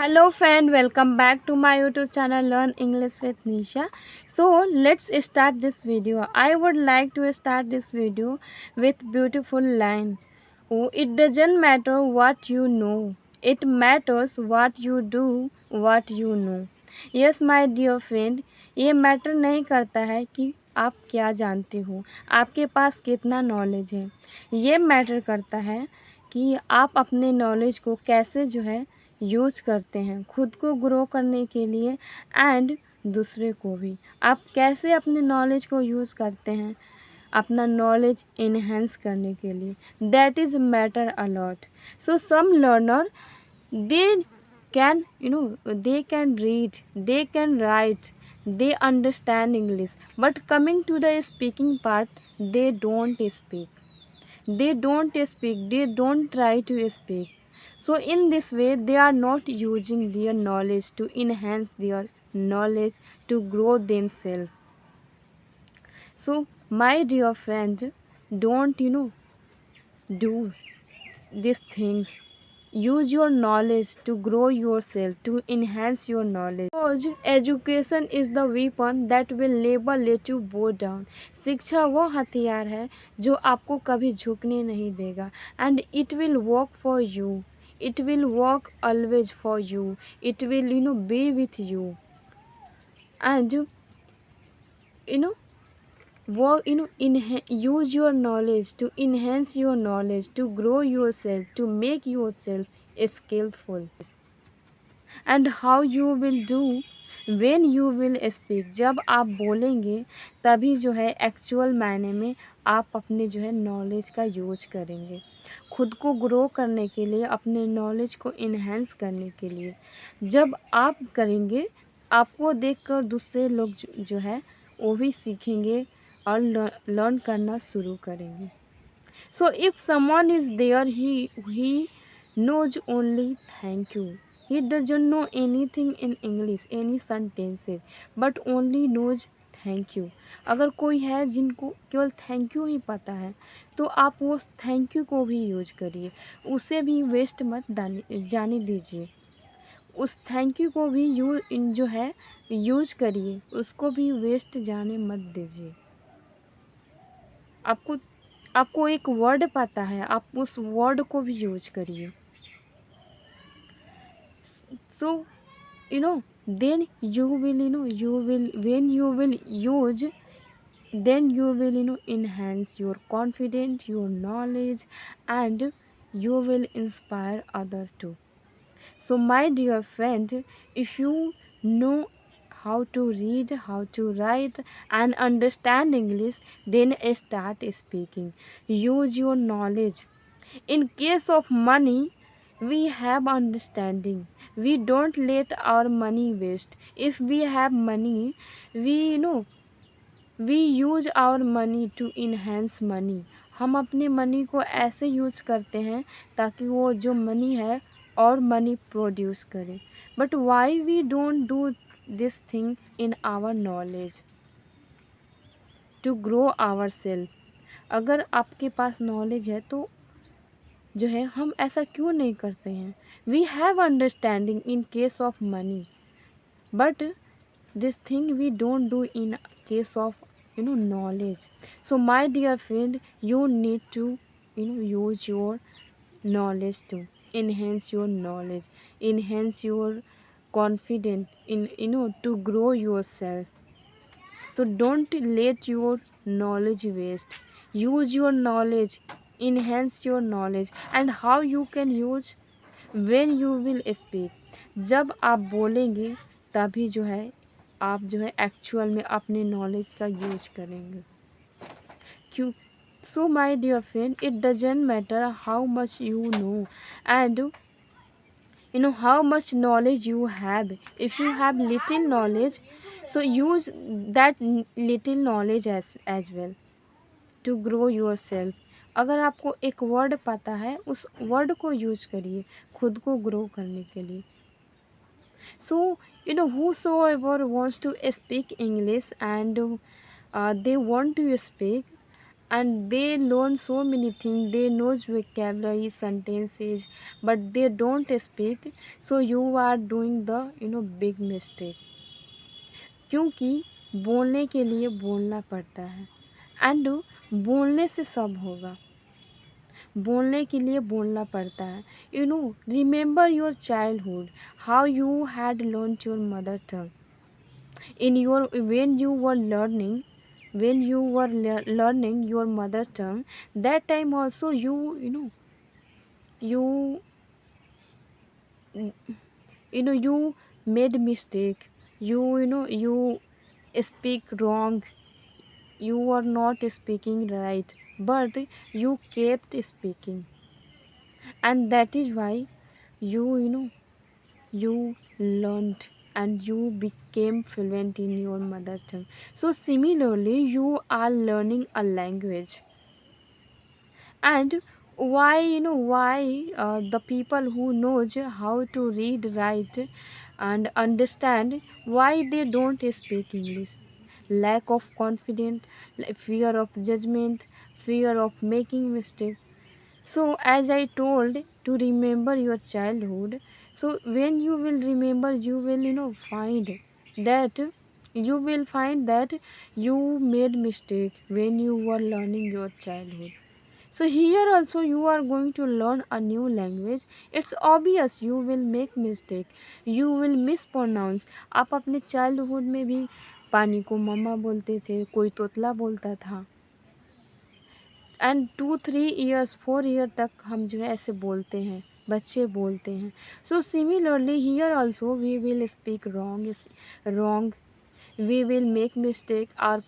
Hello friend, welcome back to my YouTube channel Learn English with Nisha. So let's start this video. I would like to start this video with beautiful line. Oh, it doesn't matter what you know. It matters what you do, what you know. Yes my dear friend, ये matter नहीं करता है कि आप क्या जानते हो, आपके पास कितना नॉलेज है. ये मैटर करता है कि आप अपने नॉलेज को कैसे जो है यूज करते हैं खुद को ग्रो करने के लिए एंड दूसरे को भी. आप कैसे अपने नॉलेज को यूज़ करते हैं अपना नॉलेज इन्हेंस करने के लिए. That is matter a lot. So some learner they can they can read, they can write, they understand English, but coming to the speaking part, they don't try to speak. So in this way they are not using their knowledge to enhance their knowledge to grow themselves. So my dear friend, don't do these things. Use your knowledge to grow yourself, to enhance your knowledge, because education is the weapon that will never let you bow down. शिक्षा वो हथियार है जो आपको कभी झुकने नहीं देगा. And it will work for you, it will work always for you, it will be with you. And you know work use your knowledge to enhance your knowledge, to grow yourself, to make yourself skillful. And how you will do when you will speak. जब आप बोलेंगे तभी जो है actual मायने में आप अपने जो है नॉलेज का यूज करेंगे खुद को ग्रो करने के लिए, अपने नॉलेज को इन्हेंस करने के लिए. जब आप करेंगे आपको देखकर दूसरे लोग जो है वो भी सीखेंगे और लर्न करना शुरू करेंगे. So if someone is there he knows only thank you. He doesn't know anything in English, any sentences, but only knows thank you. अगर कोई है जिनको केवल थैंक यू ही पता है तो आप वो थैंक यू को भी यूज करिए, उसे भी वेस्ट मत जाने दीजिए. उस थैंक यू को भी जो है यूज करिए, उसको भी वेस्ट जाने मत दीजिए. आपको एक वर्ड पता है, आप उस वर्ड को भी यूज करिए. So then you will when you will use, then you will enhance your confidence, your knowledge, and you will inspire other too. So my dear friend, if you know how to read, how to write and understand English, then start speaking. Use your knowledge. In case of money, we have understanding. We don't let our money waste. If we have money, we use our money to enhance money. हम अपने money को ऐसे use करते हैं ताकि वो जो money है और मनी प्रोड्यूस करे. But why we don't do this thing in our knowledge to grow our self. अगर आपके पास नॉलेज है तो जो है हम ऐसा क्यों नहीं करते हैं. We have understanding in case of money, but this thing we don't do in case of knowledge. So my dear friend, you need to use your knowledge to enhance your knowledge, enhance your confidence in to grow yourself. So don't let your knowledge waste. Use your knowledge, enhance your knowledge. And how you can use, when you will speak. जब आप बोलेंगे तभी जो है आप जो है actual में अपने नॉलेज का यूज करेंगे. क्यों? So my dear friend, it doesn't matter how much you know and how much knowledge you have. If you have little knowledge, so use that little knowledge as well to grow yourself. अगर आपको एक word पता है उस word को use करिए खुद को ग्रो करने के लिए. So whosoever wants to speak English and they want to speak, and they learn so many things. They knows vocabulary, sentences, but they don't speak. So you are doing the big mistake, क्योंकि बोलने के लिए बोलना पड़ता है, and बोलने से सब होगा, बोलने के लिए बोलना पड़ता है। Remember your childhood, how you had learn your mother tongue in your when you were learning your mother tongue. That time also you you made mistake. You speak wrong. You are not speaking right, but you kept speaking, and that is why you learned and you became fluent in your mother tongue. So similarly, you are learning a language. And why the people who knows how to read, write and understand, why they don't speak English? Lack of confidence, fear of judgment, fear of making mistake. So as I told, to remember your childhood, so when you will remember, you will find that you made mistake when you were learning your childhood. So here also you are going to learn a new language. It's obvious you will make mistake, you will mispronounce. आप अपने childhood में भी पानी को मम्मा बोलते थे, कोई तोतला बोलता था, एंड 2 3 years 4 year तक हम जो है ऐसे बोलते हैं, बच्चे बोलते हैं. So similarly here also we will speak wrong, we will make mistake, our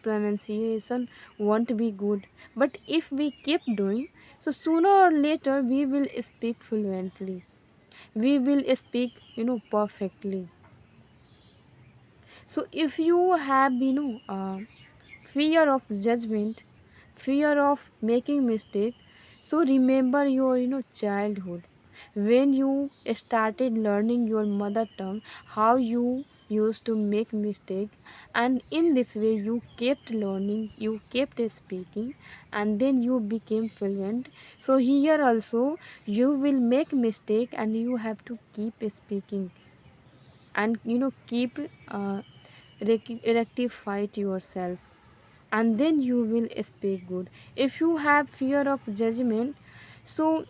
pronunciation won't be good, but if we keep doing, so sooner or later we will speak fluently, we will speak perfectly. So if you have fear of judgment, fear of making mistake, so remember your childhood, when you started learning your mother tongue, how you used to make mistake, and in this way you kept learning, you kept speaking, and then you became fluent. So here also you will make mistake and you have to keep speaking, and keep rectify yourself, and then you will speak good. If you have fear of judgment, so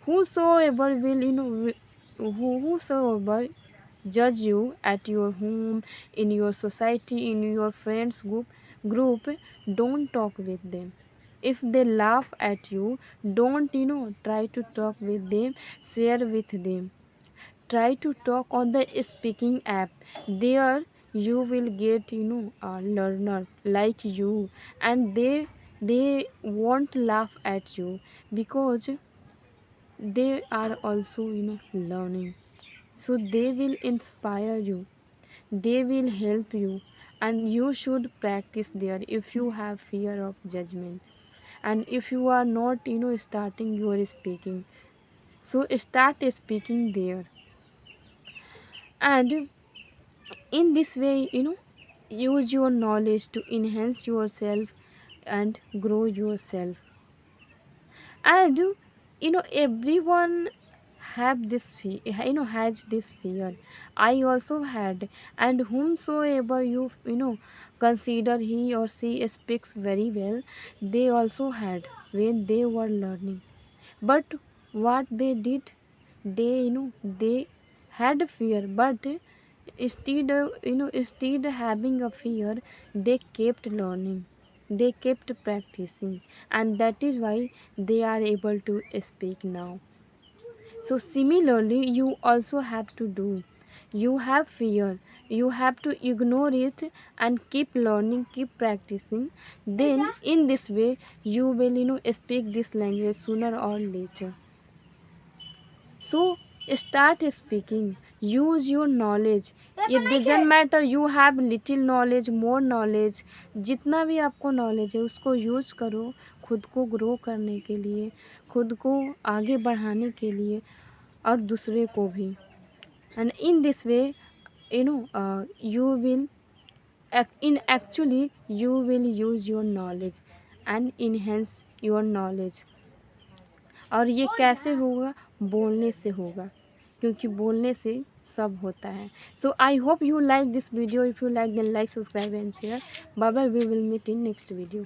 whosoever will whosoever judge you at your home, in your society, in your friends group, don't talk with them. If they laugh at you, don't try to talk with them, share with them. Try to talk on the speaking app. There you will get a learner like you, and they won't laugh at you, because they are also learning. So they will inspire you, they will help you, and you should practice there if you have fear of judgment, and if you are not starting your speaking, so start speaking there. And in this way, use your knowledge to enhance yourself and grow yourself. And everyone have this has this fear. I also had. And whomsoever you consider he or she speaks very well, they also had when they were learning. But what they did, they had fear, but instead having a fear, they kept learning, they kept practicing, and that is why they are able to speak now. So similarly you also have to do. You have fear, you have to ignore it and keep learning, keep practicing. Then in this way you will speak this language sooner or later. So start speaking, use your knowledge. It doesn't matter you have little knowledge, more knowledge, जितना भी आपको knowledge है उसको use करो खुद को grow करने के लिए, खुद को आगे बढ़ाने के लिए, और दूसरे को भी. And in this way you will in actually you will use your knowledge, and enhance your knowledge. और ये कैसे होगा? बोलने से होगा, क्योंकि बोलने से सब होता है। So I hope you like this video. If you like, then like, subscribe and share. Bye bye, we will meet in next video.